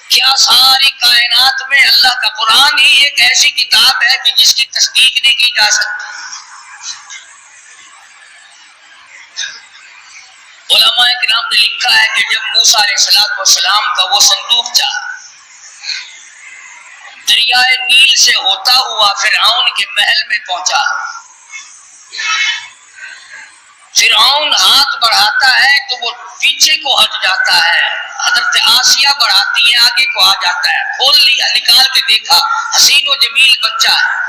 کیا ساری کائنات میں اللہ کا قرآن ہی ایک ایسی کتاب ہے کہ جس کی تصدیق نہیں کی جا سکتی؟ علماء کرام نے لکھا ہے کہ جب موسیٰ علیہ السلام کا وہ صندوق چاہ دریائے نیل سے ہوتا ہوا فرعون کے محل میں پہنچا، فرعون ہاتھ بڑھاتا ہے تو وہ پیچھے کو ہٹ جاتا ہے، حضرت آسیہ بڑھاتی ہے آگے کو آ جاتا ہے، کھول لیا، نکال کے دیکھا، حسین و جمیل بچہ ہے۔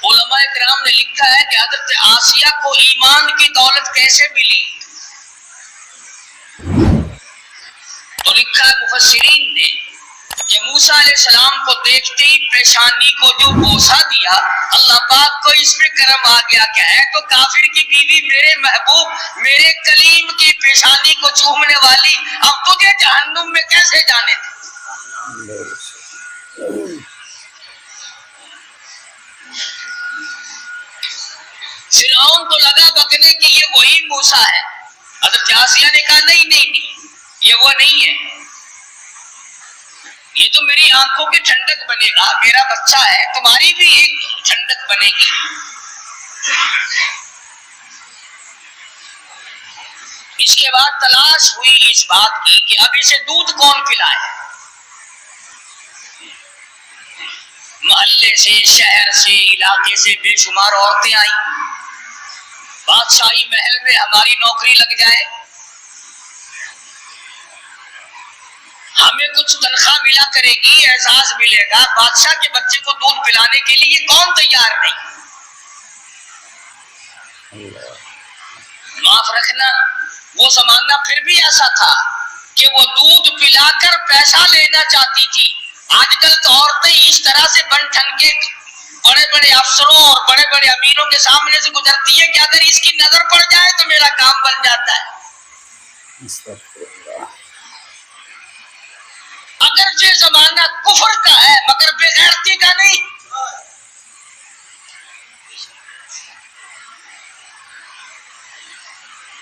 علماء کرام نے لکھا ہے کہ حضرت آسیہ کو ایمان کی دولت کیسے ملی؟ تو لکھا ہے مفسرین نے کہ موسیٰ علیہ السلام کو دیکھتے ہی پیشانی کو جو بوسہ دیا، اللہ پاک کو اس پہ کرم آ گیا کہ ہے تو کافر کی بیوی میرے محبوب میرے کلیم کی پیشانی کو چومنے والی، اب تجھے جہنم میں کیسے جانے دے؟ فرعون کو لگا بکنے کہ یہ وہی موسیٰ ہے۔ حضرت آسیہ نے کہا نہیں نہیں نہیں، یہ وہ نہیں ہے، یہ تو میری آنکھوں کی ٹھنڈک بنے گا، میرا بچہ ہے، تمہاری بھی ایک ٹھنڈک بنے گی۔ اس کے بعد تلاش ہوئی اس بات کی کہ اب اسے دودھ کون پلائے۔ محلے سے، شہر سے، علاقے سے بے شمار عورتیں آئیں، بادشاہی محل میں ہماری نوکری لگ جائے، ہمیں کچھ تنخواہ ملا کرے گی، احساس ملے گا، بادشاہ کے بچے کو دودھ پلانے کے لیے کون تیار نہیں؟ معاف رکھنا، وہ زمانہ پھر بھی ایسا تھا کہ وہ دودھ پلا کر پیسہ لینا چاہتی تھی۔ آج کل تو عورتیں اس طرح سے بن ٹھن کے بڑے بڑے افسروں اور بڑے بڑے امیروں کے سامنے سے گزرتی ہے کہ اگر اس کی نظر پڑ جائے تو میرا کام بن جاتا ہے۔ اگرچہ زمانہ کفر کا ہے مگر بے غیرتی کا نہیں۔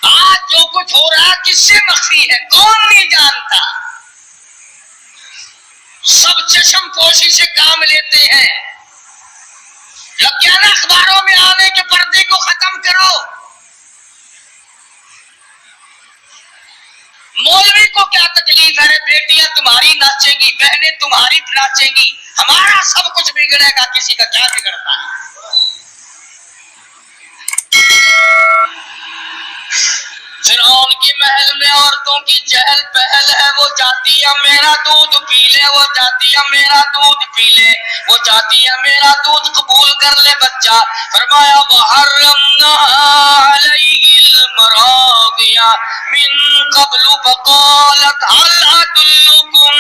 آج جو کچھ ہو رہا کس سے مخفی ہے کون نہیں جانتا، سب چشم پوشی سے کام لیتے ہیں۔ جب نا اخباروں میں آنے کے پردے کو ختم کرو، مولوی کو کیا تکلیف ہے، بیٹیاں تمہاری ناچیں گی، بہنیں تمہاری ناچیں گی، ہمارا سب کچھ بگڑے گا، کسی کا کیا بگڑتا ہے؟ فرعون کے محل میں عورتوں کی چہل پہل ہے، وہ چاہتی ہے میرا دودھ پی لے، وہ چاہتی ہے میرا دودھ پی لے، وہ چاہتی ہے میرا دودھ قبول کر لے بچہ۔ فرمایا وَحَرَّمْنَا عَلَيْهِ الْمَرَاضِعَ مِن قَبْلُ فَقَالَتْ هَلْ أَدُلُّكُمْ،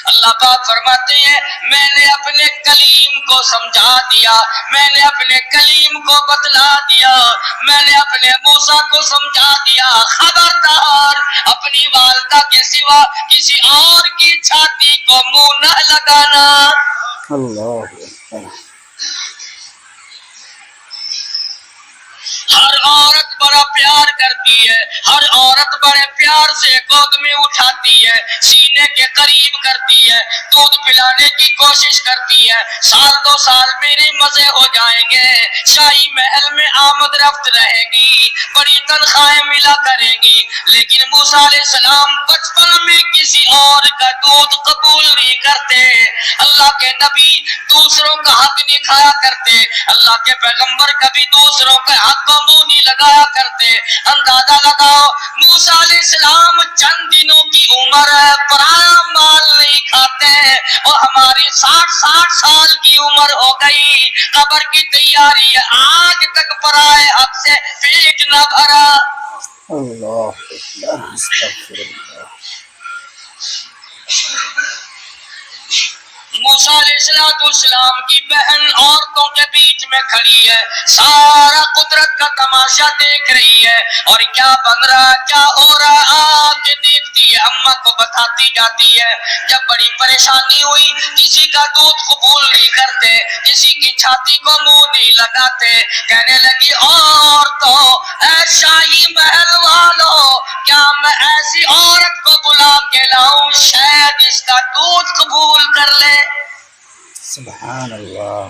اللہ پاک فرماتے ہیں میں نے اپنے کلیم کو سمجھا دیا، میں نے اپنے کلیم کو بتلا دیا، میں نے اپنے موسیٰ کو سمجھا دیا، خبردار اپنی والدہ کے سوا کسی اور کی چھاتی کو منہ نہ لگانا۔ اللہ ہر عورت بڑا پیار کرتی ہے، ہر عورت بڑے پیار سے گود میں اٹھاتی ہے، سینے کے قریب کرتی ہے، دودھ پلانے کی کوشش کرتی ہے، سال دو سال میرے مزے ہو جائیں گے، شاہی محل میں آمد رفت رہے گی، بڑی تنخواہیں ملا کریں گی، لیکن موسیٰ علیہ السلام بچپن میں کسی اور کا دودھ قبول نہیں کرتے۔ اللہ کے نبی دوسروں کا حق نہیں کھایا کرتے، اللہ کے پیغمبر کبھی دوسروں کا حق کو منہ نہیں لگایا کرتے۔ اندازہ لگاؤ موسیٰ علیہ السلام چند دنوں کی عمر ہے، پرایا مال نہیں کھاتے، اور ہماری 60 سال کی عمر ہو گئی، قبر کی تیاری ہے، آج تک پرائے حق سے پیٹ نہ بھرا۔ اللہ استغفر اللہ۔ موسیٰ علیہ السلام کی بہن عورتوں کے بیچ میں کھڑی ہے، سارا قدرت کا تماشا دیکھ رہی ہے، اور کیا بن رہا ہے کیا ہو رہا ہے آ کے دیکھتی ہے، اماں کو بتاتی جاتی ہے۔ جب بڑی پریشانی ہوئی، کسی کا دودھ قبول نہیں کرتے، کسی کی چھاتی کو منہ نہیں لگاتے، کہنے لگی عورتوں اے شاہی محل والوں کیا میں ایسی عورت کو بلا کے لاؤں شاید اس کا دودھ قبول کر لے؟ سبحان اللہ.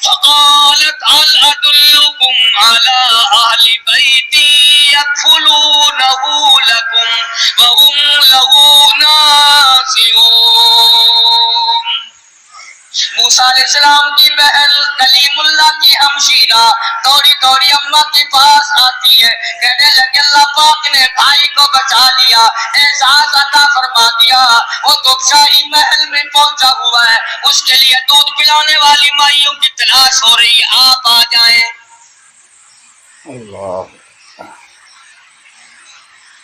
فقالت هل أدلكم على أهل بيتي يكفلونه لكم وهم له ناصحون. موسیٰ علیہ السلام کی بہن کلیم اللہ کی ہمشیرہ دوڑی دوڑی اماں کے پاس آتی ہے، کہنے لگے اللہ پاک نے بھائی کو بچا لیا، اعزاز عطا فرما دیا، وہ تو شاہی محل میں پہنچا ہوا ہے، اس کے لیے دودھ پلانے والی مائیوں کی تلاش ہو رہی ہے، آپ آ جائیں. اللہ.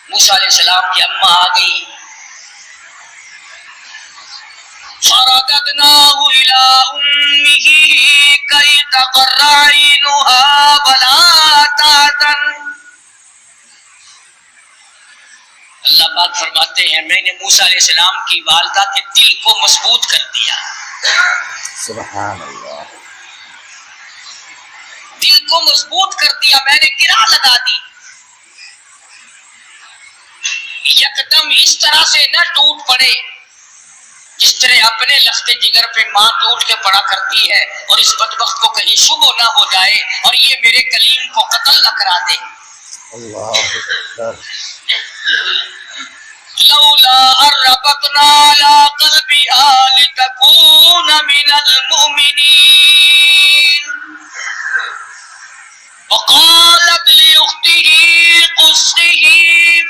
موسیٰ علیہ السلام کی اماں آ گئی. فرددناه إلى أمه كي تقر عينها ولا تحزن. اللہ پاک فرماتے ہیں میں نے موسیٰ علیہ السلام کی والدہ کے دل کو مضبوط کر دیا. سبحان اللہ. دل کو مضبوط کر دیا، میں نے گرا لگا دی. یکدم اس طرح سے نہ ٹوٹ پڑے جس طرح اپنے لختے جگر پہ ماں ٹوٹ کے پڑا کرتی ہے، اور اس بدبخت کو کہیں شبہ نہ ہو جائے اور یہ میرے کلیم کو قتل نہ کرا دے. اللہ اکبر. لولا ربطنا على قلبها لتكون من المؤمنين. وقالت لأخته قصه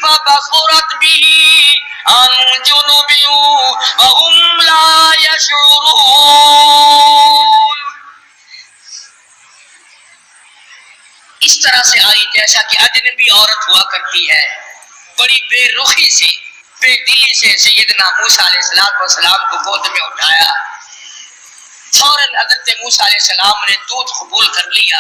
فبصرت به عن جنب وهم لا يشعرون. اس طرح سے آئی جیسا کہ اجنبی عورت ہوا کرتی ہے، بڑی بے رخی سے بے دلی سے سیدنا موسیٰ علیہ السلام کو گود میں اٹھایا. فوراً حضرت موسیٰ علیہ السلام نے دودھ قبول کر لیا،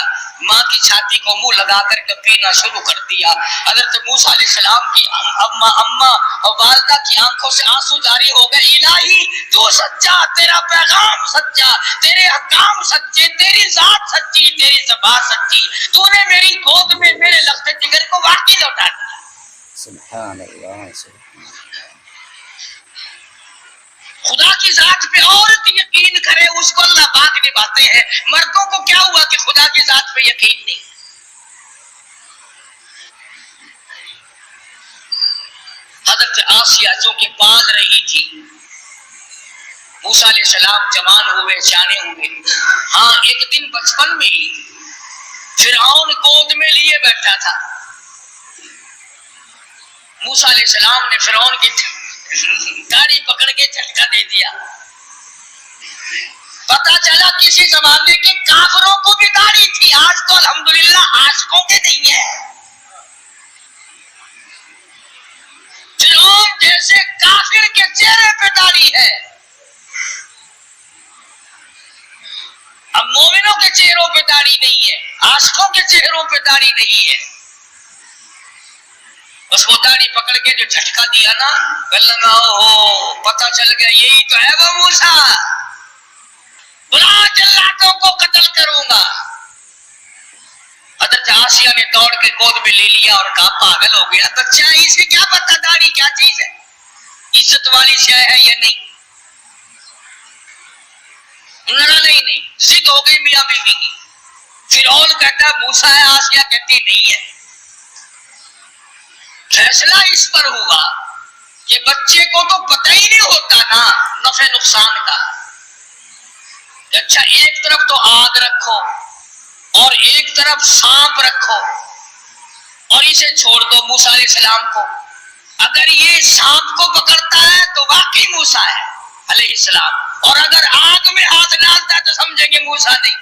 ماں کی چھاتی کو منہ لگا کر کے پینا شروع کر دیا. حضرت موسیٰ علیہ السلام کی اماں اور والدہ کی آنکھوں سے آنسو جاری ہو گئے. الہی تو سچا، تیرا پیغام سچا، تیرے احکام سچے، تیری ذات سچی، تیری زبان سچی، تو نے میری گود میں میرے لخت جگر کو واقعی لوٹا دیا. سبحان اللہ. سبحان. خدا کی ذات پہ عورت یقین کرے اس کو اللہ پاک نبھاتے ہیں. مردوں کو کیا ہوا کہ خدا کی ذات پہ یقین نہیں؟ حضرت آسیہ جو کہ پال رہی تھی، موسیٰ علیہ السلام جوان ہوئے، سیانے ہوئے. ہاں ایک دن بچپن میں ہی فرعون گود میں لیے بیٹھا تھا. موسیٰ علیہ السلام نے فرعون کی داڑھی پکڑ کے جھٹکا دے دیا. پتا چلا کسی زمانے کے کافروں کو بھی داڑھی تھی، آج تو الحمدللہ عاشقوں کے نہیں ہے. فرعون جیسے کافر کے چہرے پہ داڑھی ہے، اب مومنوں کے چہروں پہ داڑھی نہیں ہے، عاشقوں کے چہروں پہ داڑھی نہیں ہے. بس وہ داڑھی پکڑ کے جو جھٹکا دیا نا، پتا چل گیا یہی تو ہے وہ موسیٰ، بلا جلاتوں کو قتل کروں گا. حضرت آسیہ نے دوڑ کے گود میں لے لیا اور کہا پاگل ہو گیا بچہ، اسے کیا پتا داڑھی کیا چیز ہے، عزت والی شے ہے یا نہیں. نہیں ضد ہو گئی میاں بیوی کی. فرعون کہتا ہے موسیٰ ہے، آسیہ کہتی نہیں ہے. فیصلہ اس پر ہوا کہ بچے کو تو پتہ ہی نہیں ہوتا نا نفع نقصان کا. اچھا ایک طرف تو آگ رکھو اور ایک طرف سانپ رکھو اور اسے چھوڑ دو موسیٰ علیہ السلام کو. اگر یہ سانپ کو پکڑتا ہے تو واقعی موسیٰ ہے علیہ السلام، اور اگر آگ میں ہاتھ ڈالتا ہے تو سمجھیں گے موسیٰ نہیں.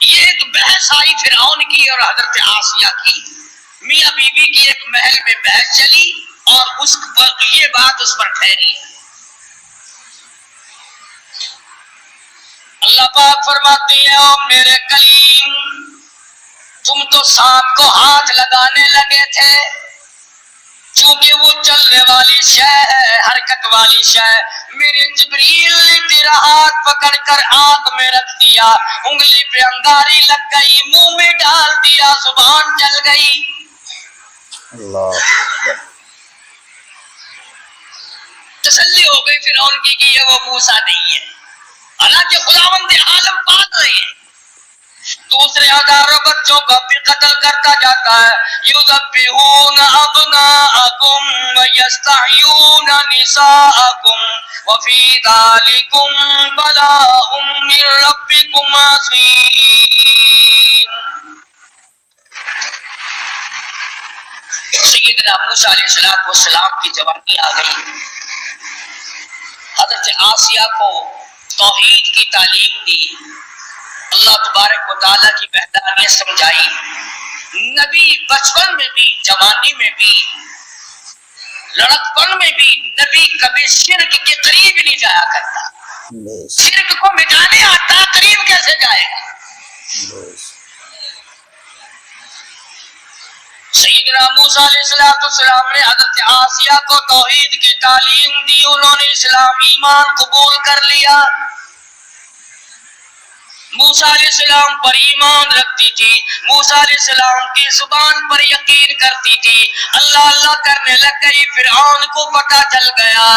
یہ ایک بحث آئی فرعون کی اور حضرت آسیہ کی، میاں بیوی کی ایک محل میں بحث چلی اور یہ بات اس پر ٹھہری. اللہ پاک فرماتے ہیں او میرے کلیم، تم تو سانپ کو ہاتھ لگانے لگے تھے، چونکہ وہ چلنے والی شے ہے، حرکت والی شے، میرے جبریل نے تیرا ہاتھ پکڑ کر آنکھ میں رکھ دیا، انگلی پہ انگاری لگ گئی، منہ میں ڈال دیا، زبان جل گئی۔ اللہ تسلی ہو گئی فرعون کی کہ یہ وہ موسیٰ نہیں ہے، حالانکہ خداوند عالم بات رہے ہیں۔ دوسرے ہزاروں بچوں کا بھی قتل کرتا جاتا ہے، یذبحون ابناءکم ویستحیون نساءکم وفی ذالکم بلاء من ربکم عظیم۔ سیدنا موسیٰ علیہ السلام کی جوانی آ گئی، حضرت آسیہ کو توحید کی تعلیم دی، اللہ تبارک و تعالیٰ کی وحدانیت سمجھائی۔ نبی بچپن میں بھی، جوانی میں بھی، لڑکپن میں بھی نبی کبھی شرک کے قریب نہیں جایا کرتا۔ شرک کو مٹانے آتا، قریب کیسے جائے گا؟ سیدنا موسیٰ علیہ السلام نے حضرت آسیہ کو توحید کی تعلیم دی، انہوں نے اسلام ایمان قبول کر لیا۔ موسیٰ علیہ السلام پر ایمان رکھتی تھی، موسیٰ علیہ السلام کی زبان پر یقین کرتی تھی، اللہ اللہ کرنے لگ گئی، فرعون کو پتہ چل گیا۔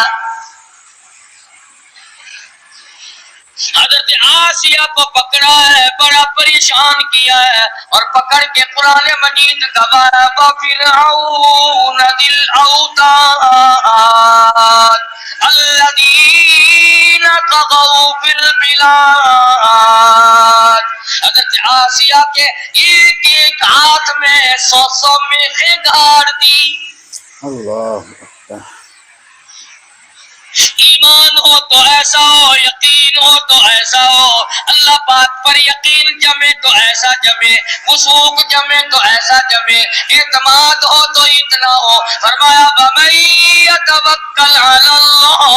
حضرت آسیہ کو پکڑا ہے، بڑا پریشان کیا ہے، اور پکڑ کے قرآن مجید گوایا وَفِرْعَوْنَ ذِي الْأَوْتَادِ الَّذِينَ طَغَوْا فِي الْبِلَادِ۔ حضرت آسیہ کے ایک ایک ہاتھ میں 100 میخیں گاڑ دی۔ اللہ ایمان ہو تو ایسا ہو، یقین ہو تو ایسا ہو، اللہ پاک پر یقین جمے تو ایسا جمے، وثوق جمے تو ایسا جمے، اعتماد ہو تو اتنا ہو۔ فرمایا وَمَن يَتَوَکَّلْ عَلَى اللَّهِ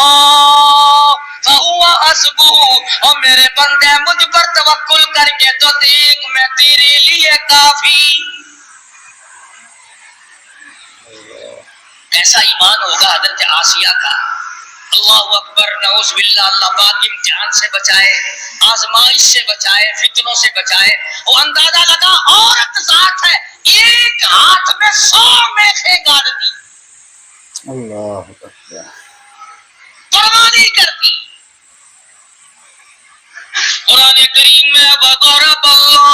فَهُوَ حَسْبُهُ، اور میرے بندے مجھ پر توکل کر کے تو دیکھ میں تیرے لیے کافی۔ ایسا ایمان ہوگا حضرت آسیہ کا۔ اللہ اکبر، نعوذ باللہ، اللہ پاک امتحان سے بچائے، آزمائش سے بچائے، فتنوں سے بچائے۔ وہ اندازہ لگا عورت ذات ہے، ایک ہاتھ میں 100 میخیں گاڑ دی، اللہ اکبر، پرواہ نہیں کرتی۔ قرآن کریم میں وَضَرَبَ اللَّهُ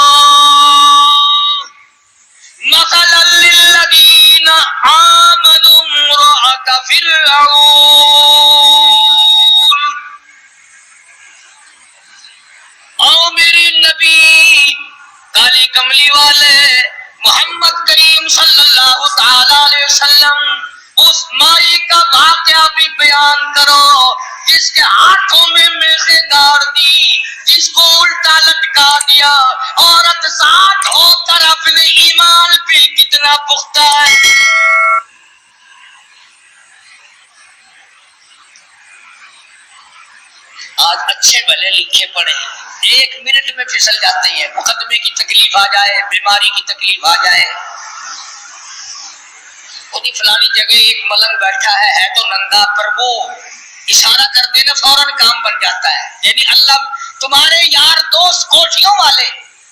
مَثَلًا لِّلَّذِينَ آمَنُوا امْرَأَتَ فِرْعَوْنَ، او میری نبی کالی کملی والے محمد کریم صلی اللہ تعالی علیہ وسلم اس مائی کا واقعہ بھی بیان کرو جس کے ہاتھوں میں میخیں گاڑ دی، جس کو الٹا لٹکا دیا، عورت ساتھ ہو کر اپنے ایمان پہ کتنا پختہ ہے۔ آج اچھے بھلے لکھے پڑھے 1 منٹ میں پھسل جاتے ہیں، مقدمے کی تکلیف آ جائے، بیماری کی تکلیف آ جائے، خودی فلانی جگہ ایک ملنگ بیٹھا ہے تو ننگا، پر وہ اشارہ کر دینا فوراً کام بن جاتا ہے۔ یعنی اللہ تمہارے یار دوست کوٹھیوں والے،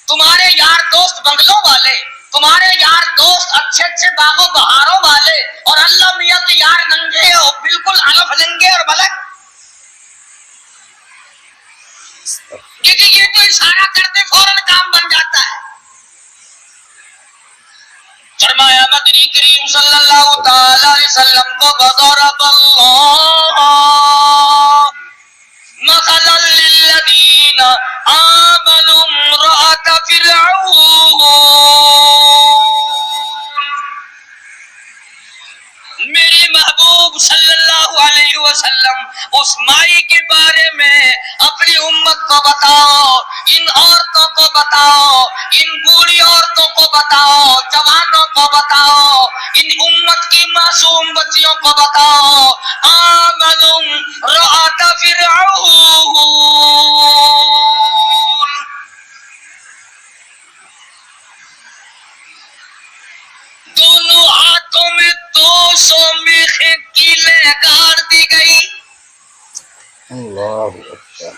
تمہارے یار دوست بنگلوں والے، تمہارے یار دوست اچھے اچھے باغوں بہاروں والے، اور اللہ میاں کے یار ننگے ہو، بالکل الف ننگے اور بلک، کیونکہ یہ تو اشارہ کرتے فوراً کام بن جاتا ہے۔ فرمایا مدنی کریم صلی اللہ تعالی علیہ وسلم کو وَضَرَبَ اللَّهُ مَثَلًا لِّلَّذِينَ آمَنُوا امْرَأَتَ فِرْعَوْنَ، میرے محبوب صلی اللہ علیہ وسلم اس مائی کے بارے میں اپنی امت کو بتاؤ، ان عورتوں کو بتاؤ، ان بوڑھی عورتوں کو بتاؤ، جوانوں کو بتاؤ، ان امت کی معصوم بچیوں کو بتاؤ، آمنوا امرأۃ فرعون، دونوں ہاتھوں میں 2 سو میخیں کیلیں گاڑ دی گئی، اللہ اکبر،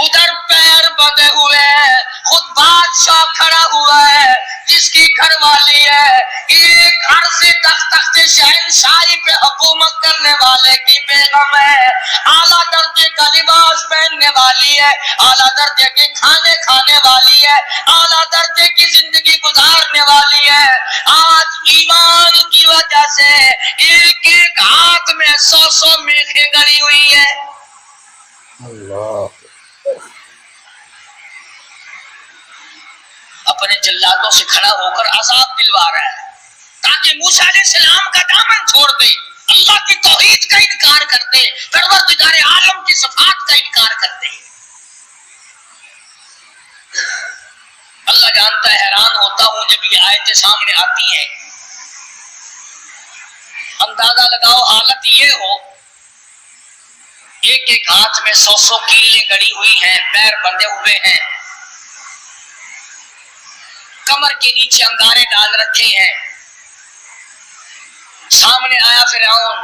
ادھر پیر بندھے ہوئے ہیں، خود بادشاہ کھڑا ہوا ہے جس کی گھر والی ہے ایک عرصے تک تخت شہنشاہی پہ حکومت کرنے والے کی بیگم ہے، اعلیٰ درجے کا لباس پہننے والی ہے، اعلیٰ درجے کے کھانے کھانے والی ہے، اعلیٰ درجے کی زندگی گزارنے والی ہے۔ آج ایمان کی وجہ سے ایک ایک ہاتھ میں 100 میخیں گڑی ہوئی ہے۔ اللہ اپنے جلادوں سے کھڑا ہو کر عذاب دلوا رہا ہے تاکہ موسیٰ علیہ السلام کا دامن چھوڑ دے، اللہ کی توحید کا انکار کر دے، پروردگار عالم کی صفات کا انکار کر دے۔ اللہ جانتا ہے حیران ہوتا ہوں جب یہ آیتیں سامنے آتی ہیں، اندازہ لگاؤ حالت یہ ہو ایک ایک ہاتھ میں 100 کیلیں گڑی ہوئی ہیں، پیر بندھے ہوئے ہیں، کمر کے نیچے انگارے ڈال رکھے ہیں، سامنے آیا فرعون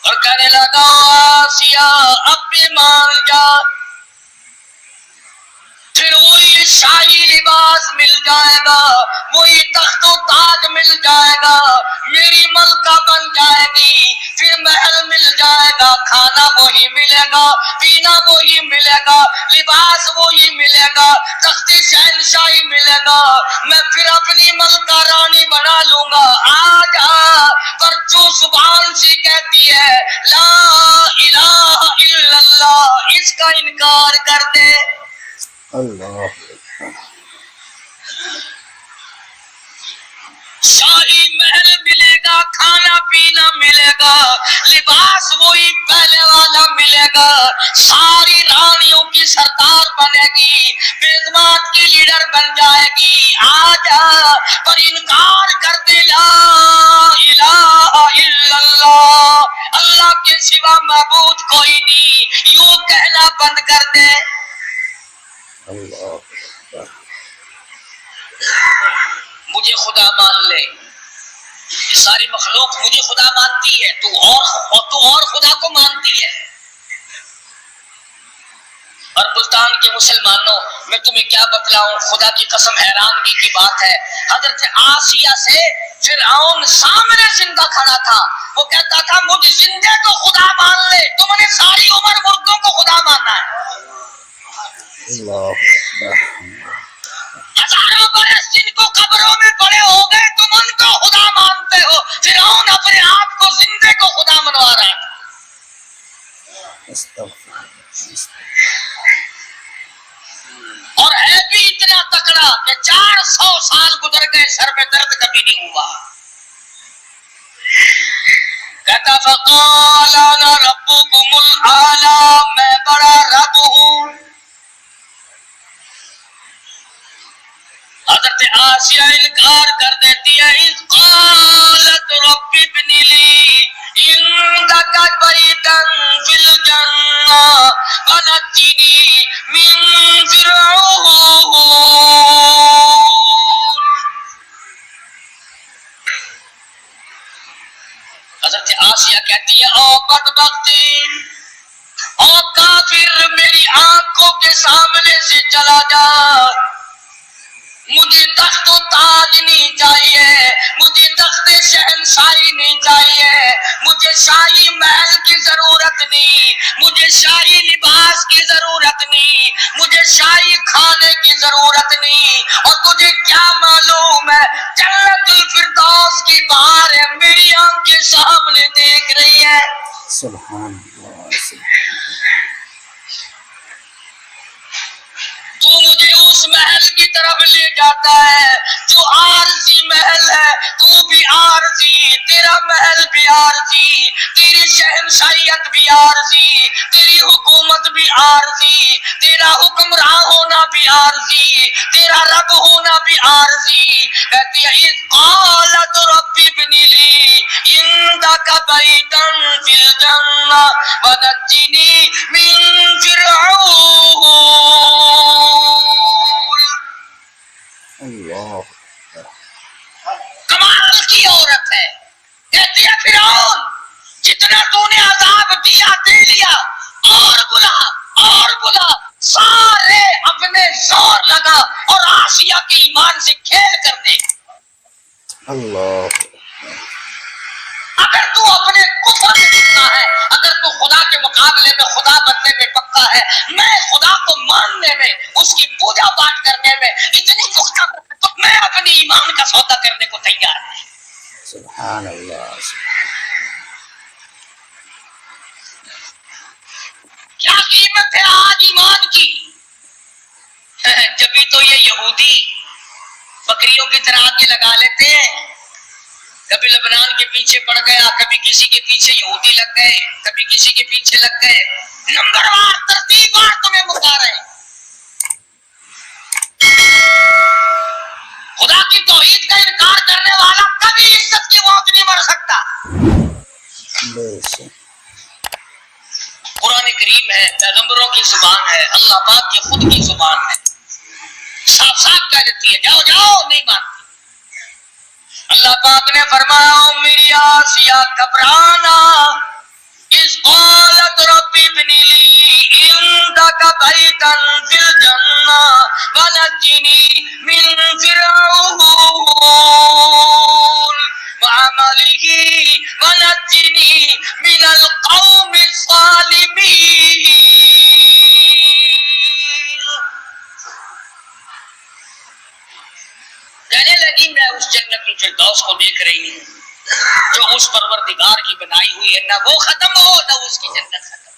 اور کہنے لگا آسیہ اب بھی مان جا، پھر وہی شاہی لباس مل جائے گا، وہی تخت و تاج مل جائے گا، میری ملکہ بن جائے گی، پھر محل مل جائے گا، کھانا وہی ملے گا، پینا وہی ملے گا، لباس وہی ملے گا، تخت شہنشاہی ملے گا، میں پھر اپنی ملکہ رانی بنا لوں گا۔ آ جا، پر جو زبان سی کہتی ہے لا الہ الا اللہ، اس کا انکار کر دے۔ اللہ شاہی محل ملے گا، کھانا پینا ملے گا، لباس وہی پہلے والا ملے گا، ساری رانیوں کی سردار بنے گی، بیگمات کی لیڈر بن جائے گی۔ آ جا، پر انکار کر دے لا الہ الا اللہ، اللہ کے سوا معبود کوئی نہیں، یوں کہنا بند کر دے۔ اللہ مجھے خدا مان لے، یہ ساری مخلوق مجھے خدا مانتی ہے، تو اور خدا کو مانتی ہے۔ اور ملتان کے مسلمانوں، میں تمہیں کیا بتلاؤں، خدا کی قسم حیرانگی کی بات ہے، حضرت آسیہ سے فرعون سامنے زندہ کھڑا تھا، وہ کہتا تھا مجھے زندے کو خدا مان لے، تم نے ساری عمر مردوں کو خدا ماننا ہے۔ ہزاروں برس جن کو قبروں میں پڑے ہو گئے تم ان کو خدا مانتے ہو، فرعون اپنے آپ کو زندے کو خدا منوا رہا ہے۔ اور ہے بھی اتنا تکڑا کہ 400 سال گزر گئے، سر میں درد کبھی نہیں ہوا۔ کہتا فقال انا ربکم الاعلی، میں بڑا رب ہوں۔ حضرت آسیہ انکار کر دیتی ہے، اذ قالت رب ابن لی عندک بیتا فی الجنہ ونجنی من فرعون۔ حضرت آسیہ کہتی ہے او بدبختی، او کافر، میری آنکھوں کے سامنے سے چلا جا، مجھے تخت و تاج نہیں چاہیے، مجھے تخت شہنشاہی نہیں چاہیے، مجھے شاہی محل کی ضرورت نہیں، مجھے شاہی لباس کی ضرورت نہیں، مجھے شاہی کھانے کی ضرورت نہیں، اور تجھے کیا معلوم ہے جنت الفردوس کی بہاریں میری آنکھیں سامنے دیکھ رہی ہے۔ سبحان اللہ۔ تو مجھے اس محل کی طرف لے جاتا ہے جو عارضی محل ہے، تو بھی عارضی، تیرا محل بھی عارضی، تیری شہنشاہیت بھی عارضی، تیری حکومت بھی عارضی، تیرا حکمراں ہونا بھی عارضی، تیرا رب ہونا بھی عارضی۔ کہتی ہے اذ قالت رب ابن لی عندک بیتا فی الجنہ ونجنی من فرعون۔ اللہ کمال کی عورت ہے، کہتی ہے فرعون جتنا تو نے عذاب دیا دے لیا، اور بلا سارے اپنے زور لگا اور آسیہ کے ایمان سے کھیل کر دے۔ اللہ اگر تو اپنے کفر میں جتنا ہے، اگر تو خدا کے مقابلے میں خدا بننے میں پکا ہے، میں خدا کو ماننے میں، اس کی پوجا پاٹ کرنے میں اتنی پختہ ہوں، تو میں اپنی ایمان کا سودا کرنے کو تیار ہوں۔ سبحان اللہ۔ کیا قیمت ہے آج ایمان کی؟ جبھی تو یہ یہودی بکریوں کی طرح آگے لگا لیتے ہیں، کبھی لبنان کے پیچھے پڑ گیا، کبھی کسی کے پیچھے یہودی لگ گئے، کبھی کسی کے پیچھے لگ گئے، نمبر وار ترتیب وار تمہیں مکا رہے ہیں۔ خدا کی توحید کا انکار کرنے والا کبھی عزت کی موت نہیں مر سکتا۔ قرآن کریم ہے، پیغمبروں کی زبان ہے، اللہ پاک کی خود کی زبان ہے، صاف صاف کہہ دیتی ہے جاؤ جاؤ، نہیں مانتی۔ اللہ پاک نے فرمایا میری آسیہ گھبرانا، اذ قالت رب ابن لی عندک بیتا فی الجنہ ونجنی من فرعون وعملہ ونجنی من القوم الظالمین۔ کہنے لگی میں اس جنت الفردوس کو دیکھ رہی ہوں جو اس پروردگار کی بنائی ہوئی ہے، نہ وہ ختم ہو نہ اس کی جنت ختم،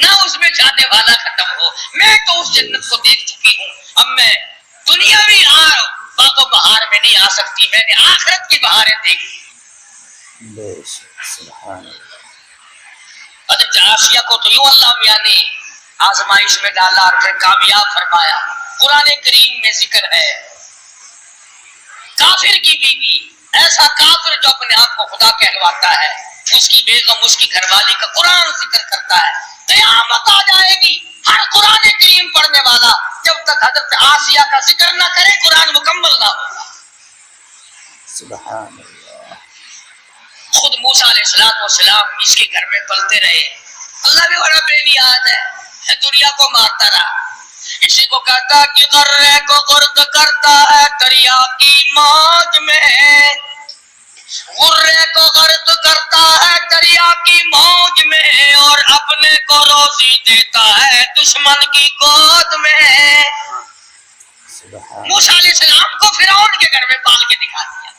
نہ اس میں جانے والا ختم ہو۔ میں تو اس جنت کو دیکھ چکی ہوں، اب میں دنیاوی باغ و بہار میں نہیں آ سکتی، میں نے آخرت کی بہاریں دیکھی۔ حضرت آسیہ کو تو یوں اللہ میاں نے آزمائش میں ڈالا اور پھر کامیاب فرمایا۔ قرآن کریم میں ذکر ہے کافر کی بیوی، ایسا کافر جو اپنے آپ کو خدا کہلواتا ہے، اس کی بیگم، اس کی گھر والی کا قرآن ذکر کرتا ہے۔ قیامت آ جائے گی، ہر قرآن کریم پڑھنے والا جب تک حضرت آسیہ کا ذکر نہ کرے قرآن مکمل نہ ہوگا۔ سبحان اللہ۔ خود موسیٰ علیہ السلام اس کے گھر میں پلتے رہے، اللہ بھی بڑا بے نیاز ہے، دنیا کو مارتا رہا۔ اسی کو کہتا کہ غرے کو غرق کرتا ہے دریا کی موج میں، غرے کو غرق کرتا ہے دریا کی موج میں، اور اپنے کو روزی دیتا ہے دشمن کی گود میں۔ موسیٰ علیہ السلام کو فرعون کے گھر میں پال کے دکھا دیا۔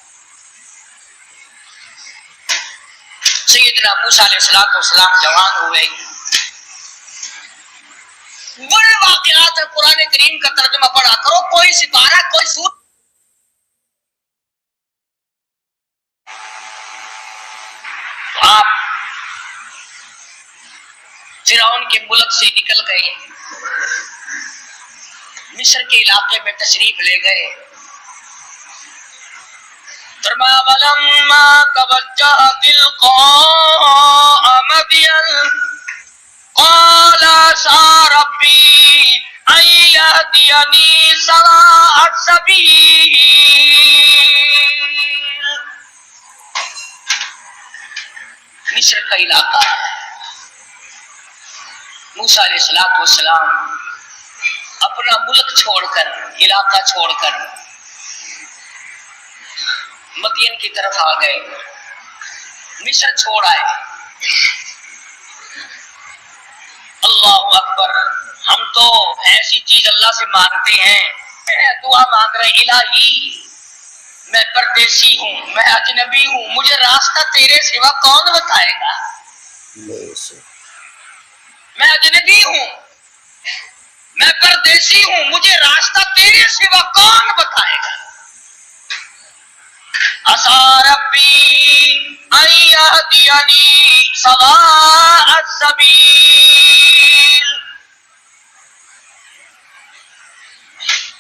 سیدنا موسیٰ علیہ السلام جوان ہوئے، بڑے واقعات ہے، قرآن کریم کا ترجمہ پڑھا کرو، کوئی سپارہ کوئی سور تو آپ فرعون کے ملک سے نکل گئے، مصر کے علاقے میں تشریف لے گئے۔ فرمایا وَلَمَّا تَوَجَّهَ تِلْقَاءَ مَدْيَنَ قَالَ عَسَىٰ رَبِّي أَن يَهْدِيَنِي سَوَاءَ السَّبِيلِ۔ مصر کا علاقہ، موسیٰ علیہ السلام اپنا ملک چھوڑ کر، علاقہ چھوڑ کر مدین کی طرف آ گئے، مصر چھوڑ آئے۔ اللہ اکبر، ہم تو ایسی چیز اللہ سے مانگتے ہیں، دعا مانگ رہے الہی میں پردیسی ہوں، میں اجنبی ہوں، مجھے راستہ تیرے سوا کون بتائے گا؟ میں اجنبی ہوں، میں پردیسی ہوں، مجھے راستہ تیرے سوا کون بتائے گا؟ عَسَىٰ رَبِّي أَن يَهْدِيَنِي سَوَاءَ السَّبِيلِ۔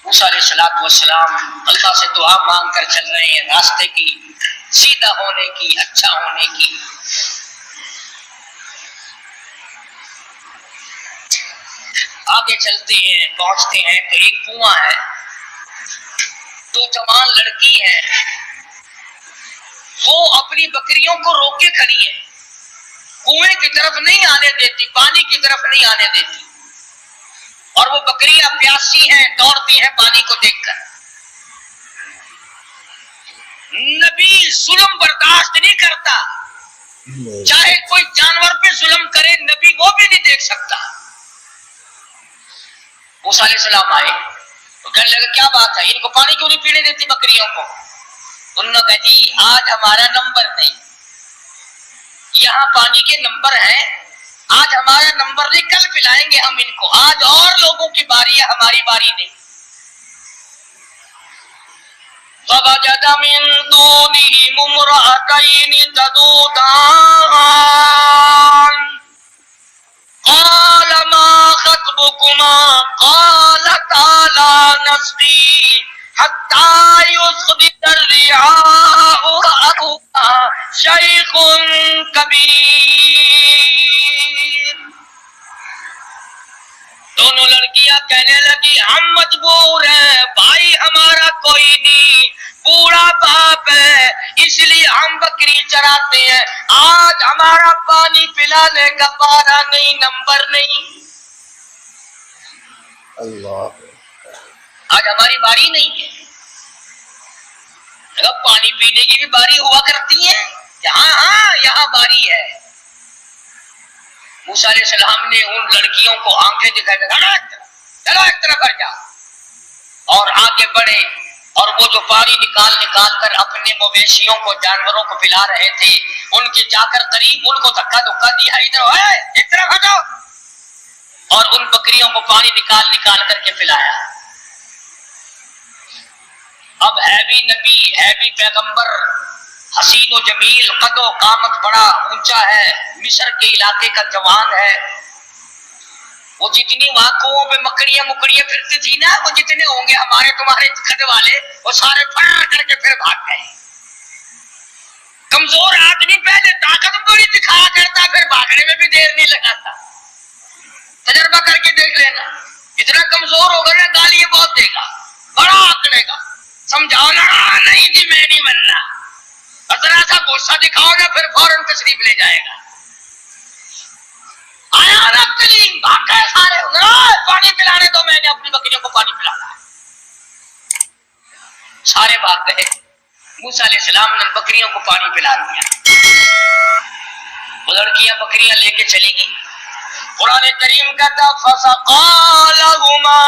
موسیٰ علیہ السلام اللہ سے دعا مانگ کر چل رہے ہیں، راستے کی سیدھا ہونے کی، اچھا ہونے کی۔ آگے چلتے ہیں، پہنچتے ہیں تو ایک کنواں ہے، دو جوان لڑکی ہیں، وہ اپنی بکریوں کو روک کے کھڑی ہے، کنویں کی طرف نہیں آنے دیتی، پانی کی طرف نہیں آنے دیتی، اور وہ بکریاں پیاسی ہیں، دوڑتی ہیں پانی کو دیکھ کر۔ نبی ظلم برداشت نہیں کرتا، چاہے کوئی جانور پہ ظلم کرے نبی وہ بھی نہیں دیکھ سکتا۔ موسیٰ علیہ السلام آئے تو کہنے لگے کیا بات ہے، ان کو پانی کیوں نہیں پینے دیتی بکریوں کو؟ انہوں نے کہا جی آج ہمارا نمبر نہیں، یہاں پانی کے نمبر ہیں، آج ہمارا نمبر نہیں، کل پلائیں گے ہم ان کو، آج اور لوگوں کی باری ہے، ہماری باری نہیں۔ فَوَجَدَ مِن دُونِهِمُ امْرَأَتَيْنِ تَذُودَانِ قَالَ مَا خَطْبُكُمَا قَالَتَا لَا نَسْقِي حَتَّى يُصْدِرَ الرِّعَاءُ وَأَبُونَا شَيْخٌ كَبِيرٌ۔ دونوں لڑکیاں کہنے لگی ہم مجبور ہیں، بھائی ہمارا کوئی نہیں، بوڑھا باپ ہے، اس لیے ہم بکری چراتے ہیں، آج ہمارا پانی پلانے کا بارہ نہیں، نمبر نہیں، اللہ آج ہماری باری نہیں ہے۔ پانی پینے کی بھی باری ہوا کرتی ہے، ہاں یہاں باری ہے۔ موسیٰ علیہ السلام نے ان لڑکیوں کو آنکھیں دکھائی، چلو ایک طرف ہٹ جاؤ، اور آگے بڑھے، اور وہ جو باری نکال کر اپنے مویشیوں کو، جانوروں کو پلا رہے تھے، ان کے جا کر قریب ان کو دھکا دیا، ادھر ایک طرف ہٹو، اور ان بکریوں کو پانی نکال کر کے پلایا۔ اب ہے بھی نبی، ہے بھی پیغمبر، حسین و جمیل، قد و قامت بڑا اونچا ہے، مصر کے علاقے کا جوان ہے، وہ جتنی وہاں کنووں پہ مکڑیاں پھرتی تھی نا، وہ جتنے ہوں گے ہمارے تمہارے قد والے، وہ سارے پھڑ کر کے پھر بھاگ گئے۔ کمزور آدمی پہلے طاقت بڑی دکھا کرتا، پھر بھاگنے میں بھی دیر نہیں لگاتا، تجربہ کر کے دیکھ لینا، اتنا کمزور ہوگا نا گالیاں بہت دے گا، بڑا آکڑے گا، سمجھاؤ نا نہیں جی میں نہیں بننا، ذرا سا غصہ دکھاؤ نا پھر فوراً تشریف لے جائے گا۔ آیا نا کلیم، بھاگ گئے سارے، پانی پلانے دو، میں نے اپنی بکریوں کو پانی پلانا ہے، سارے بھاگ گئے۔ موسیٰ علیہ السلام نے بکریوں کو پانی پلا دیا، وہ لڑکیاں بکریاں لے کے چلی گئی۔ قرآن کریم کہتا فَسَقَىٰ لَهُمَا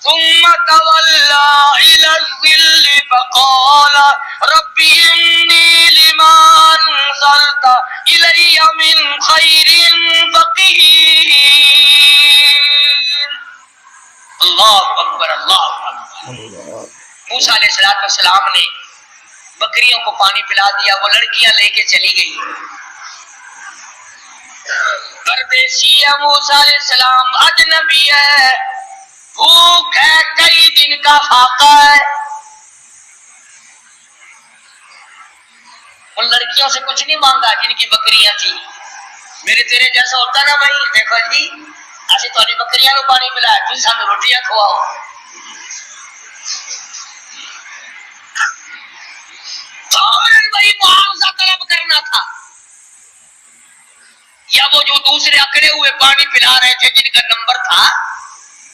ثُمَّ تَوَلَّىٰ إِلَى الظِّلِّ فَقَالَ رَبِّ إِنِّي لِمَا أَنزَلْتَ إِلَيَّ مِنْ خَيْرٍ فَقِيرٌ۔ اللہ اکبر، اللہ اکبر۔ موسیٰ علیہ السلام نے بکریوں کو پانی پلا دیا، وہ لڑکیاں لے کے چلی گئی۔ پردیسی ہے موسیٰ علیہ السلام، اجنبی ہے، بھوک ہے، کئی دن کا فاقہ ہے، ان لڑکیوں سے کچھ نہیں مانگا جن کی بکریاں تھی۔ میرے تیرے جیسا ہوتا نا بھائی، دیکھو جی اسی تھوڑی بکریاں کو پانی پلایا، تم سانو روٹیاں کھواؤ، وہی معاوضہ طلب کرنا تھا، یا وہ جو دوسرے اکڑے ہوئے پانی پلا رہے تھے جن کا نمبر تھا،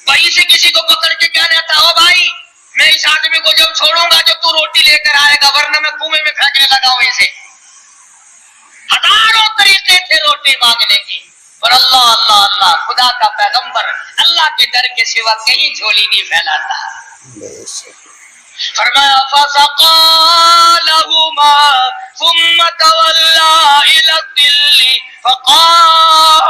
وہیں سے کسی کو پکڑ کے کہنا تھا او بھائی میں اس آدمی کو جب چھوڑوں گا جب تو روٹی لے کر آئے گا، ورنہ میں کنویں میں پھینکنے لگا ہوں اسے۔ ہزاروں طریقے تھے روٹی مانگنے کے، پر اللہ اللہ اللہ، خدا کا پیغمبر اللہ کے در کے سوا کہیں جھولی نہیں پھیلاتا۔ فرمایا فَسَقَىٰ لَهُمَا ثُمَّ تَوَلَّىٰ إِلَى الظِّلِّ فَقَالَ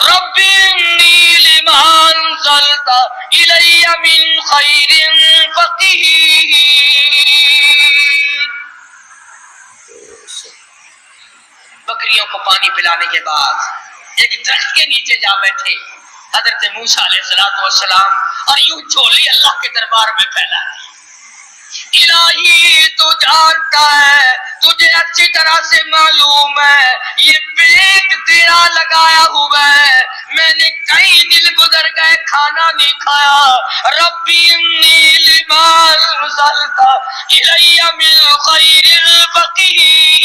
رَبِّ إِنِّي لِمَا أَنزَلْتَ إِلَيَّ مِنْ خَيْرٍ فَقِيرٌ۔ بکریوں کو پانی پلانے کے بعد ایک درخت کے نیچے جا بیٹھے حضرت موسیٰ علیہ السلام اور یوں جھولی اللہ کے دربار میں پھیلا دی۔ الہی تو جانتا ہے، تجھے اچھی طرح سے معلوم ہے یہ پیٹ تیرا لگایا ہوا ہے، میں نے کئی دن گزر گئے کھانا نہیں کھایا، ربی انی لما ارسلت الی من خیر فقیر،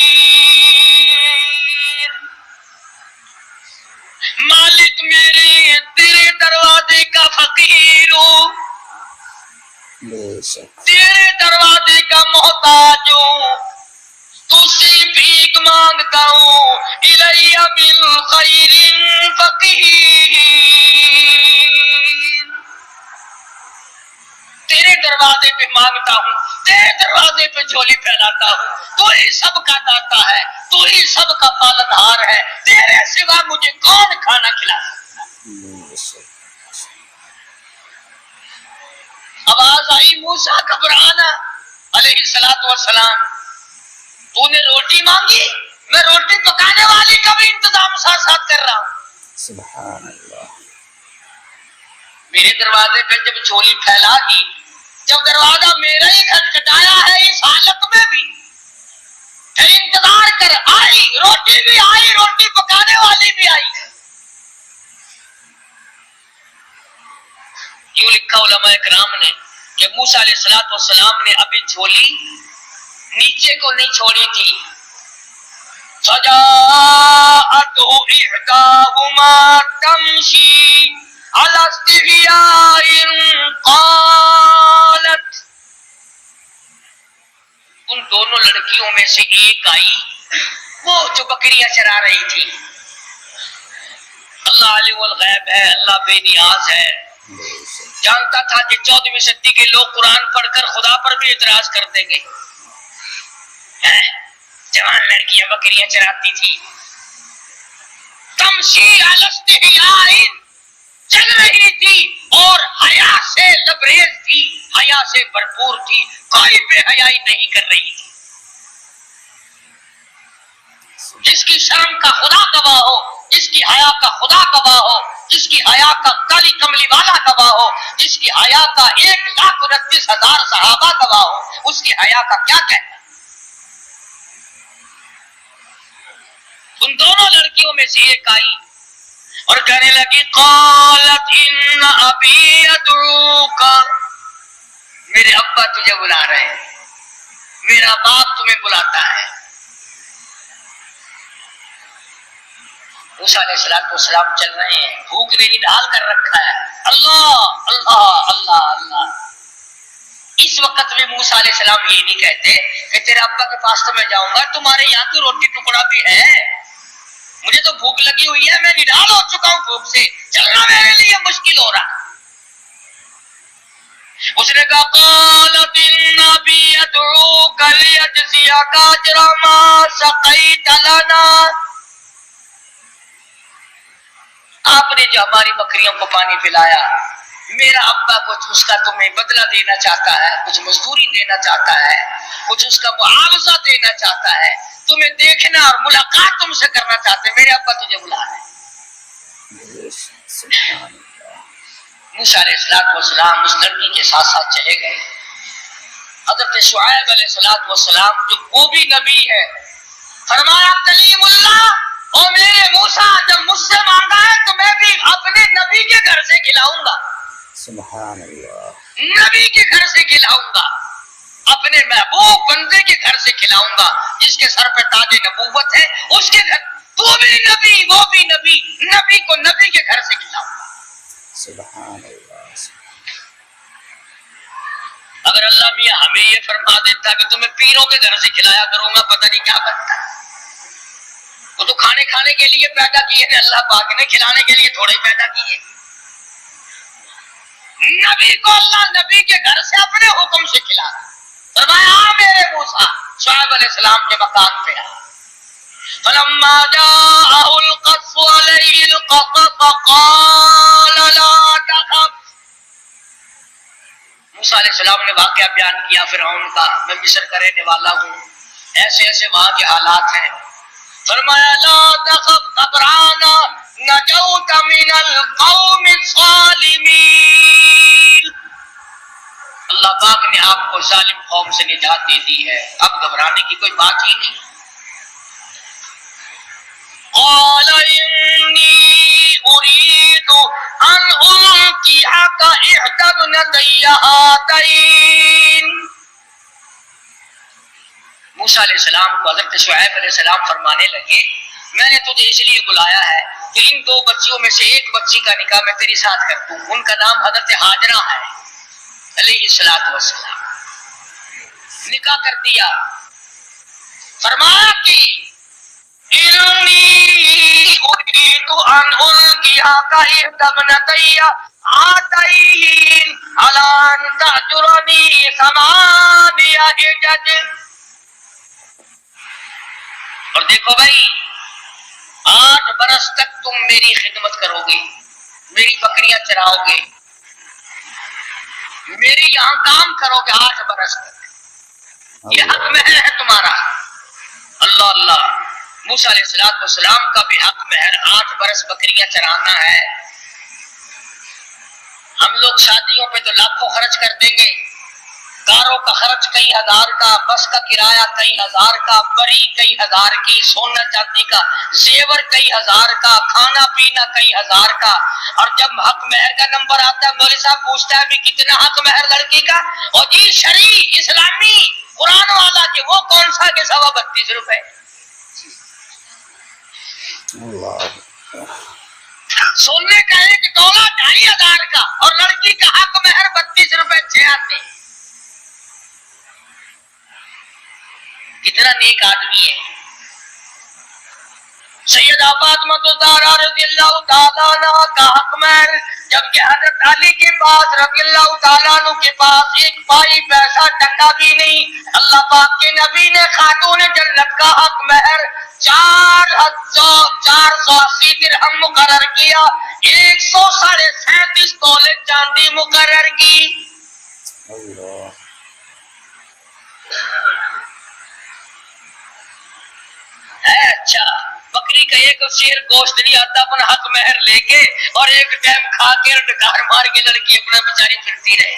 مالک میرے تیرے دروازے کا فقیر ہوں، بے شک تیرے دروازے کا محتاج ہوں، تو سے بھیک مانگتا ہوں، الی من خیر فقیر، تیرے دروازے پہ مانگتا ہوں، تیرے دروازے پہ جھولی پھیلاتا ہوں، تو ہی سب کا داتا ہے، تو ہی سب کا پالنہار ہے، تیرے سوا مجھے کون کھانا کھلا سکتا ہے؟ بے شک آواز آئی موسیٰ گھبرانا علیہ السلام، تو نے روٹی مانگی، میں روٹی پکانے والی کا بھی انتظام ساتھ ساتھ کر رہا ہوں، سبحان اللہ میرے دروازے پہ جب جھولی پھیلا دی، جب دروازہ میرا ہی کھٹکھٹایا ہے اس حالت میں بھی، پھر انتظار کر، آئی روٹی بھی آئی، روٹی پکانے والی بھی آئی، یوں لکھا علماء اکرام نے کہ موسیٰ علیہ السلام نے ابھی جھولی نیچے کو نہیں چھوڑی تھی، فجاءته إحداهما تمشي على استحياء قالت، ان دونوں لڑکیوں میں سے ایک آئی، وہ جو بکریاں چرا رہی تھی، اللہ علیہ الغیب ہے، اللہ بے نیاز ہے، جانتا تھا کہ 14ویں صدی کے لوگ قرآن پڑھ کر خدا پر بھی اعتراض کر دیں گے، جوان لڑکیاں بکریاں چراتی تھی، تمشی علی استحیاء، چل رہی تھی اور حیا سے لبریز تھی، حیا سے بھرپور تھی، کوئی بے حیائی نہیں کر رہی تھی، جس کی شرم کا خدا گواہ ہو، جس کی حیا کا خدا گواہ ہو، جس کی حیا کا کالی کملی والا گواہ ہو، جس کی حیا کا 1,29,000 صحابہ گواہ ہو، اس کی حیا کا کیا کہنا؟ ان دونوں لڑکیوں میں سے ایک آئی اور کہنے لگی قالت ان ابی یدعوک، میرے ابا تجھے بلا رہے ہیں، میرا باپ تمہیں بلاتا ہے۔ موسیٰ علیہ السلام چل رہے ہیں، بھوک نے ڈال کر رکھا ہے، اللہ اللہ اللہ اللہ، اس وقت بھی موسیٰ علیہ السلام یہ نہیں کہتے کہ تیرے ابا کے پاس تو میں جاؤں گا، تمہارے یہاں تو روٹی ٹکڑا بھی ہے، مجھے تو بھوک لگی ہوئی ہے، میں نڈال ہو چکا ہوں بھوک سے، چلنا میرے لیے مشکل ہو رہا۔ اس نے کہا قالت ان ابی یدعوک لیجزیک اجر ما سقیت لنا، آپ نے جو ہماری بکریوں کو پانی پلایا، میرا ابا کچھ اس کا تمہیں بدلہ دینا چاہتا ہے، کچھ مزدوری دینا چاہتا ہے، کچھ اس کا معاوضہ دینا چاہتا ہے، تمہیں دیکھنا اور ملاقات تم سے کرنا چاہتے ہیں، میرے ابا تجھے بلا رہے ہیں۔ موسیٰ علیہ السلام اس لڑکی کے ساتھ ساتھ چلے گئے۔ حضرت شعیب علیہ السلام جو وہ بھی نبی ہے، فرمایا کلیم اللہ، اور میرے موسیٰ جب مجھ سے مانگا ہے تو میں بھی اپنے نبی کے گھر سے کھلاؤں گا، سبحان اللہ نبی کے گھر سے کھلاؤں گا، اپنے محبوب بندے کے گھر سے کھلاؤں گا، جس کے سر پہ تاج نبوت ہے، اس کے گھر، تو بھی نبی وہ بھی نبی، نبی کو نبی کے گھر سے کھلاؤں گا۔ سبحان اللہ اگر اللہ میاں ہمیں یہ فرما دیتا کہ تمہیں پیروں کے گھر سے کھلایا کروں گا، پتہ نہیں کیا بنتا ہے۔ وہ تو کھانے کے لیے پیدا کیے تھے اللہ پاک نے، کھلانے کے لیے تھوڑے پیدا کیے۔ نبی کو اللہ نبی کے گھر سے اپنے حکم سے کھلا رہا، فرمایا میرے موسیٰ شعیب علیہ السلام کے مکان پہ آ۔ فلما جاءه القص عليه القصص قال لا تخف، موسیٰ علیہ السلام نے واقعہ بیان کیا فرعون کا، میں مصر کا رہنے والا ہوں، ایسے ایسے وہاں کے حالات ہیں، فرمایا لا تخف گھبرانا، نجوت من القوم الظالمین، اللہ پاک نے آپ کو اس ظالم قوم سے نجات دے دی ہے، اب گھبرانے کی کوئی بات ہی نہیں۔ قال انی اريد ان انكحك احدى ابنتي هاتين۔ موسیٰ علیہ السلام کو حضرت شعیب علیہ السلام فرمانے لگے میں نے تجھے اس لیے بلایا ہے کہ ان دو بچیوں میں سے ایک بچی کا نکاح میں تیری ساتھ کر دوں۔ ان کا نام حضرت ہاجرہ ہے علیہ السلام۔ نکاح کر دیا، فرمایا کہ انی اريد ان انكحك احدى ابنتي هاتين على ان تأجرني 8 حجج۔ اور دیکھو بھائی 8 برس تک تم میری خدمت کرو گے، میری بکریاں چراؤ گے، میری یہاں کام کرو گے 8 برس تک، یہ حق مہر ہے تمہارا۔ اللہ اللہ، موسیٰ علیہ السلام کا بھی حق مہر 8 برس بکریاں چرانا ہے۔ ہم لوگ شادیوں پہ تو لاکھوں خرچ کر دیں گے، کاروں کا خرچ کئی ہزار کا، بس کا کرایہ کئی ہزار کا، بری کئی ہزار کی، سونا چاندی کا زیور کئی ہزار کا، کھانا پینا کئی ہزار کا، اور جب حق مہر کا نمبر آتا ہے مولوی صاحب پوچھتا ہے بھی کتنا حق مہر لڑکی کا، اور جی شرعی اسلامی قرآن والا کہ وہ کون سا کہ 32 روپے۔ سونے کا ایک تولہ 2500 کا، اور لڑکی کا حق مہر 32 روپے 6 آتے۔ کتنا نیک آدمی ہے۔ سیدہ فاطمہ الزہرا رضی اللہ تعالیٰ عنہ کا حق مہر، جبکہ حضرت علی کے پاس رضی اللہ تعالیٰ عنہ کے پاس 1 پائی پیسہ ٹکا بھی نہیں، اللہ پاک کے نبی نے خاتون جنت کا حق مہر 480 درہم مقرر کیا، 137 تولے چاندی مقرر کی۔ اچھا بکری کا ایک شیر گوشت نہیں آتا اپنا حق مہر لے کے، اور ایک ٹائم کھا کے ڈکار مار کے لڑکی اپنا بیچاری پھرتی رہے۔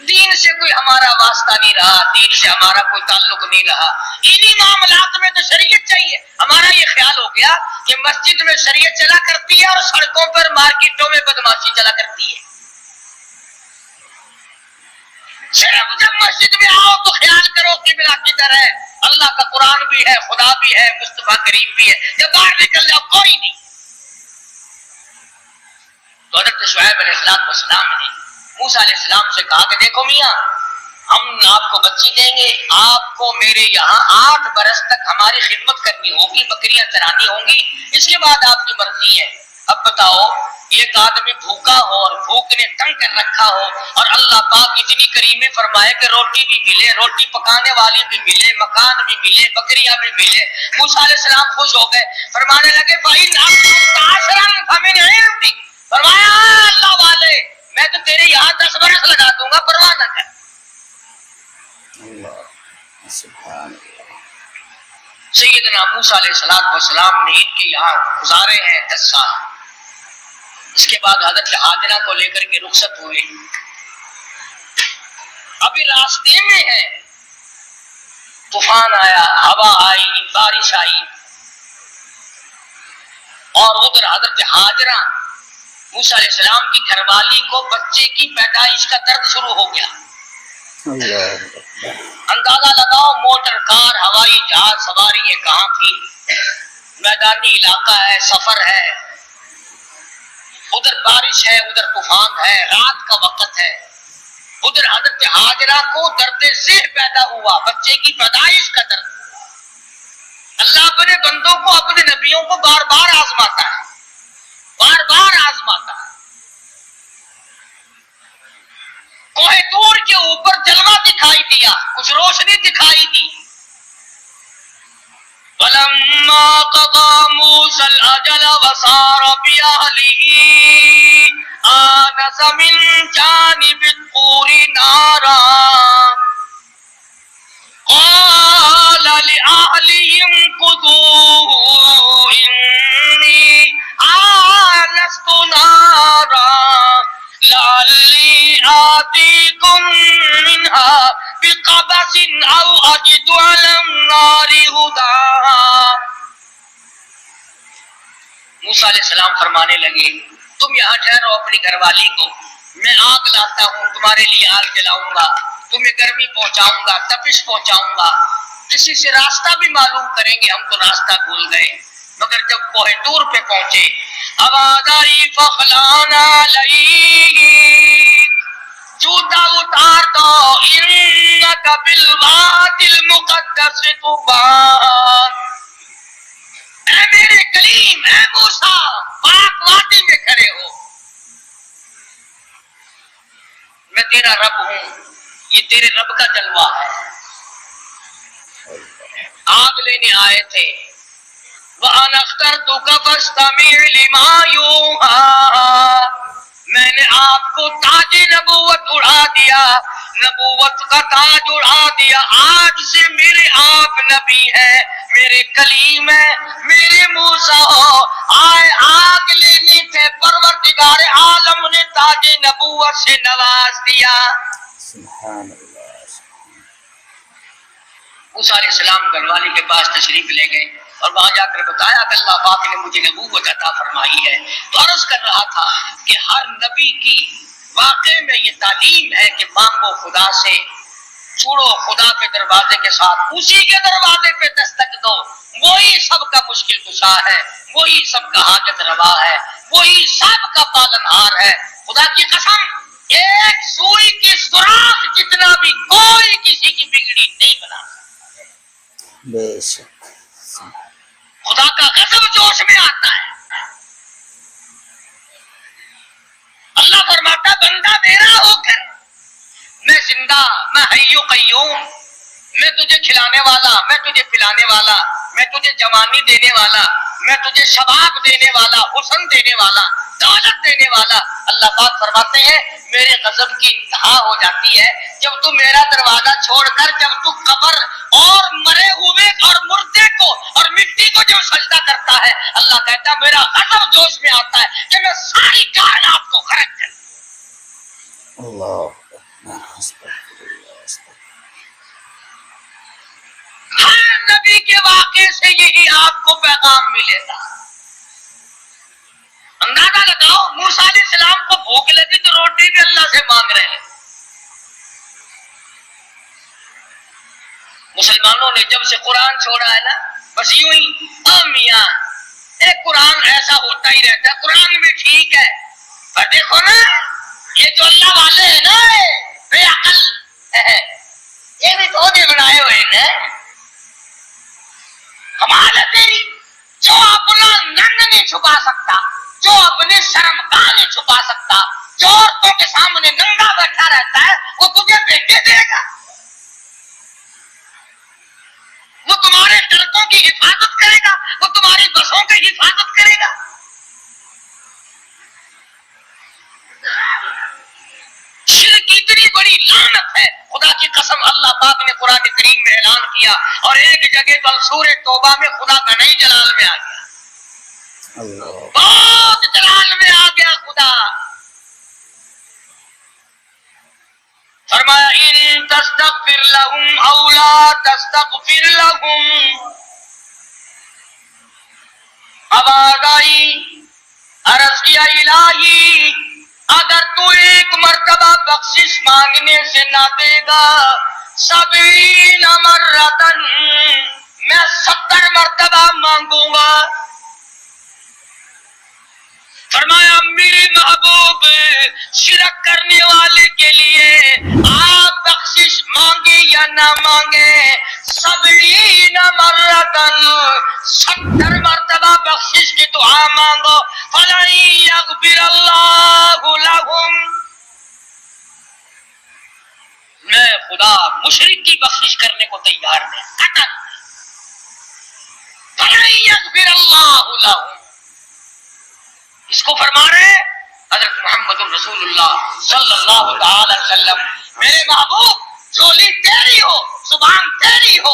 دین سے کوئی ہمارا واسطہ نہیں رہا، دین سے ہمارا کوئی تعلق نہیں رہا، انہی معاملات میں تو شریعت چاہیے۔ ہمارا یہ خیال ہو گیا کہ مسجد میں شریعت چلا کرتی ہے اور سڑکوں پر مارکیٹوں میں بدماشی چلا کرتی ہے۔ صرف جب مسجد میں آؤ تو خیال کرو کہ قبلہ کدھر ہے، اللہ کا قرآن بھی ہے، خدا بھی ہے، مصطفیٰ کریم بھی ہے، جب باہر نکل جاؤ کوئی نہیں۔ تو حضرت شعیب علیہ السلام نے موسیٰ علیہ السلام سے کہا کہ دیکھو میاں، ہم آپ کو بچی دیں گے، آپ کو میرے یہاں 8 برس تک ہماری خدمت کرنی ہوگی، بکریاں چرانی ہوں گی، اس کے بعد آپ کی مرضی ہے۔ اب بتاؤ ایک آدمی بھوکا ہو اور بھوک نے تنگ کر رکھا ہو، اور اللہ پاک اتنی کریمی فرمائے کہ روٹی بھی ملے، روٹی پکانے والی بھی ملے، مکان بھی ملے، بکریاں بھی ملے۔ موسیٰ علیہ السلام خوش ہو گئے، فرمانے لگے فرمایا اللہ والے میں تو تیرے یہاں 10 برس لگا دوں گا، پرواہ نہ کر۔ سیدنا موسیٰ علیہ السلام نے ان کے یہاں گزارے ہیں 10 سال۔ اس کے بعد حضرت ہاجرہ کو لے کر کے رخصت ہوئے، ابھی راستے میں ہے، طوفان آیا، ہوا آئی، بارش آئی، اور ادھر حضرت ہاجرہ موسیٰ علیہ السلام کی گھر والی کو بچے کی پیدائش کا درد شروع ہو گیا۔ اندازہ لگاؤ موٹر کار ہوائی جہاز سواری یہ کہاں تھی، میدانی علاقہ ہے، سفر ہے، ادھر بارش ہے، ادھر طوفان ہے، رات کا وقت ہے، ادھر حضرت ہاجرہ کو درد ذہ پیدا ہوا، بچے کی پیدائش کا درد۔ اللہ اپنے بندوں کو، اپنے نبیوں کو بار بار آزماتا ہے، بار بار آزماتا ہے۔ کوہ طور کے اوپر جلوہ دکھائی دیا، کچھ روشنی دکھائی دی۔ فَلَمَّا قَضَى مُوسَى الْأَجَلَ وَسَارَ بِأَهْلِهِ آنَسَ مِنْ جَانِبِ الطُّورِ نَارًا قَالَ لِأَهْلِهِ امْكُثُوا إِنِّي آنَسْتُ نَارًا لَعَلِّي آتیکم منہا بقبس او اجد علی النار ہدا. موسیٰ علیہ السلام فرمانے لگے تم یہاں ٹھہرو اپنی گھر والی کو، میں آگ لاتا ہوں، تمہارے لیے آگ جلاؤں گا، تمہیں گرمی پہنچاؤں گا، تپش پہنچاؤں گا. کسی سے راستہ بھی معلوم کریں گے، ہم تو راستہ بھول گئے. مگر جب کوہ طور پہ پہنچے آواز آئی فخلانا علیک، جوتا اتار دو، انک بالوادی المقدس طویٰ. اے میرے کلیم، اے موسیٰ، پاک وادی میں کھڑے ہو، میں تیرا رب ہوں، یہ تیرے رب کا جلوہ ہے. آگ لینے آئے تھے. وَأَنَا اخْتَرْتُكَ فَاسْتَمِعْ لِمَا يُوحَىٰ، میں نے آپ کو تاج نبوت اڑا دیا، نبوت کا تاج اڑا دیا. آج سے میرے آپ نبی ہیں، میرے کلیم ہیں، میرے موسیٰ ہو. آئے آگ لینے تھے، پروردگار عالم نے تاج نبوت سے نواز دیا. سبحان اللہ. موسیٰ علیہ السلام گھر والی کے پاس تشریف لے گئے اور وہاں جا کر بتایا کہ اللہ پاک نے مجھے نبوت عطا فرمائی ہے. تو عرض کر رہا تھا کہ ہر نبی کی واقع میں یہ تعلیم ہے کہ مانگو خدا سے، چھوڑو خدا کے دروازے کے ساتھ، اسی کے دروازے پہ دستک دو. وہی سب کا مشکل کشا ہے، وہی سب کا حاجت روا ہے، وہی سب کا پالنہار ہے. خدا کی قسم ایک سوئی کی سوراخ جتنا بھی کوئی کسی کی بگڑی نہیں بنا. بے شک. خدا کا غضب جوش میں آتا ہے. اللہ فرماتا بندہ میرا ہو کر، میں زندہ، میں حی و قیوم، میں تجھے کھلانے والا، میں تجھے پلانے والا، میں تجھے جوانی دینے والا، میں تجھے شباب دینے والا، حسن دینے والا، دولت دینے والا. اللہ پاک فرماتے ہیں میرے غضب کی انتہا ہو جاتی ہے جب تو میرا دروازہ چھوڑ کر، جب تو قبر اور مرے ہوئے اور مردے کو اور مٹی کو جو سجدہ کرتا ہے، اللہ کہتا ہے میرا غضب جوش میں آتا ہے کہ میں ساری کائنات کو خراب کر دوں. اللہ. ہر نبی کے واقعے سے یہی آپ کو پیغام ملے گا. اندازہ لگاؤ موسیٰ علیہ السلام کو بھوک لگی تو روٹی بھی اللہ سے مانگ رہے ہیں. مسلمانوں نے جب سے قرآن چھوڑا ہے نا، بس یوں ہی میاں ایک قرآن ایسا ہوتا ہی رہتا ہے، قرآن بھی ٹھیک ہے پر دیکھو نا یہ جو اللہ والے ہیں نا بے عقل، یہ بھی تو نے بنائے ہوئے نا. کمال ہے تیری، جو اپنا ننگ نہیں چھپا سکتا، جو اپنے شرم کا نہیں چھپا سکتا، جو عورتوں کے سامنے ننگا بیٹھا رہتا ہے، وہ تجھے بیٹے دے گا. وہ تمہارے سڑکوں کی حفاظت کرے گا، وہ تمہاری بسوں کی حفاظت کرے گا. شرک اتنی بڑی لعنت ہے، خدا کی قسم اللہ پاک نے قرآن کریم میں اعلان کیا اور ایک جگہ پر سورہ توبہ میں خدا کا نئی جلال میں آ گیا، بہت جلال میں آ گیا خدا. فرمایا ان تستغفر لهم او لا تستغفر لهم. آواز آئی، عرض کیا الہی اگر تو ایک مرتبہ بخشش مانگنے سے نہ دے گا، 70 مرتن، میں 70 مرتبہ مانگوں گا. فرمایا میرے محبوب شرک کرنے والے کے لیے آپ بخشش مانگے یا نہ مانگے، 70 مرتن، 70 مرتبہ بخشش کی دعا مانگو. فَلَن يَغْفِرَ اللَّهُ لَهُمْ، میں خدا مشرک کی بخشش کرنے کو تیار نہیں. قطعاً فَلَن يَغْفِرَ اللَّهُ لَهُمْ. اس کو فرما رہے حضرت محمد رسول اللہ صلی اللہ تعالی وسلم، میرے محبوب جھولی تیری ہو، زبان تیری ہو،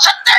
70